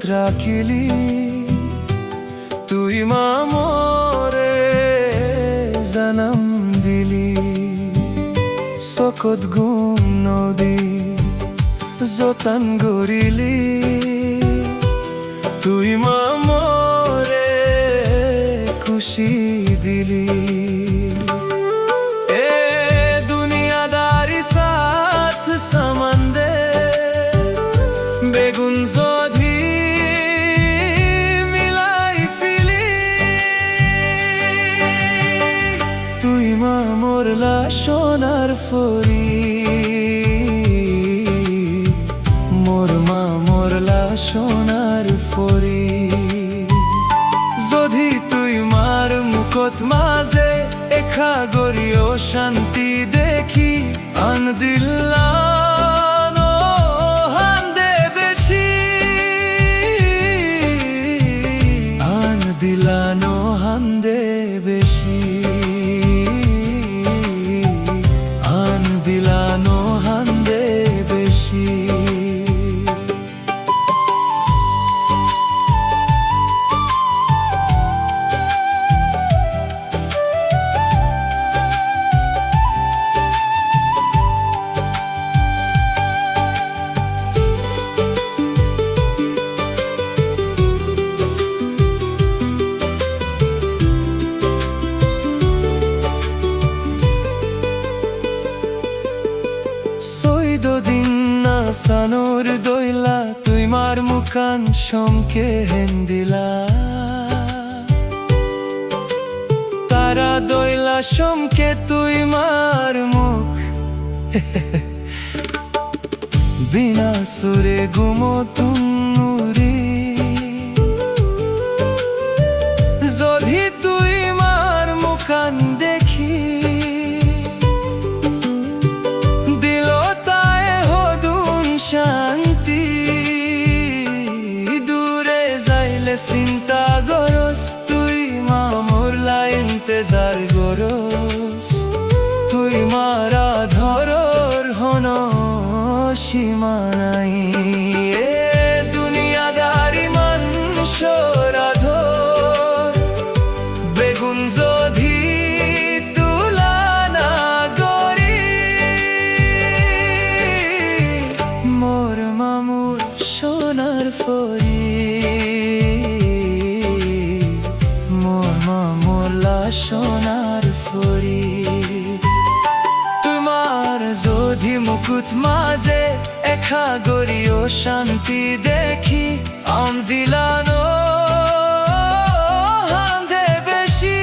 রাখিলি তুই মা মোরে জনম দিলি চকুত গুম নদী যতন গৰিলি তুই মা মোরে খুশি দিলি এ দুনিয়াদারি সাথ সমন্দে বেগুন জধি মিলাই ফিলি তুই মা মোরলা সোনার ফরি মোর মা মোরলা সোনার ফরি যদি তুই মার মুখত মাঝে এখা গরিও শান্তি দেখি আন দিল্লা দিলানো হান্দে বেশি আন দিলানো হান্দে বেশি সানোর দইলা তুই মার মুখান সমকে হেন্দিলা তারা দইলা সমকে তুই মার মুখ বিনা সুরে গুমো তুনুরি যদি তুই মার মুখান দেখি শান্তি দূরে যাইলে চিন্তা গরস তুই মা মোরলা ইন্তজার গরস তুই মারা ধরর হন সীমা নাই এ দুনিয়াদারি মানুষর আধর বেগুন জধি সোনার ফরি মোর মা মোরলা সোনার ফরি তোমার যদি মুকুট মাঝে এখা গরিও শান্তি দেখি আম দিলানো হান্দে বেশি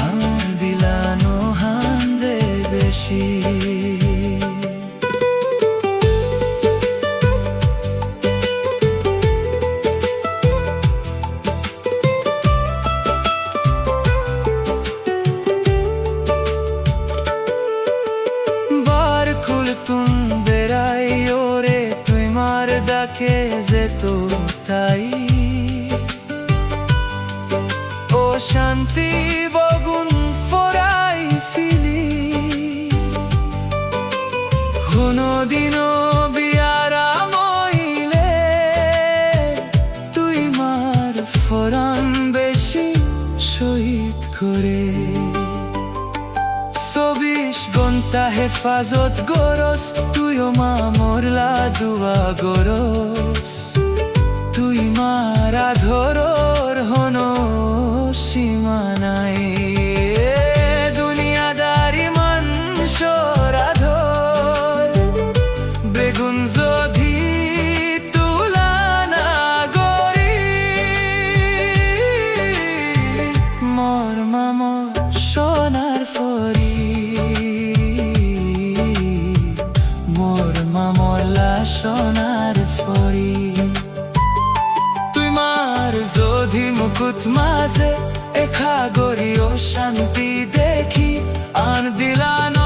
আম দিলানো হান্দে বেশি ডাকে যেত তাই ও শান্তি বগুন ফরাই ফিলি কোনদিন বিয়ারা মইলে তুই মার ফরান বেশি শহীদ করে 24 ঘন্টা হেফাজত গরস তুইও মা মোরলা দুয়া গরস তুই মারা ধরর হন সীমা নাই দুনিয়াদারি মানুষর আধর বেগুন জধি তুলানা গরি মোর মা মোর সোনার ফরি মোর মা মোরলা সোনার ফরি তুই মার যদি মুকুট মাঝে এখা গরিও শান্তি দেখি আন দিলানো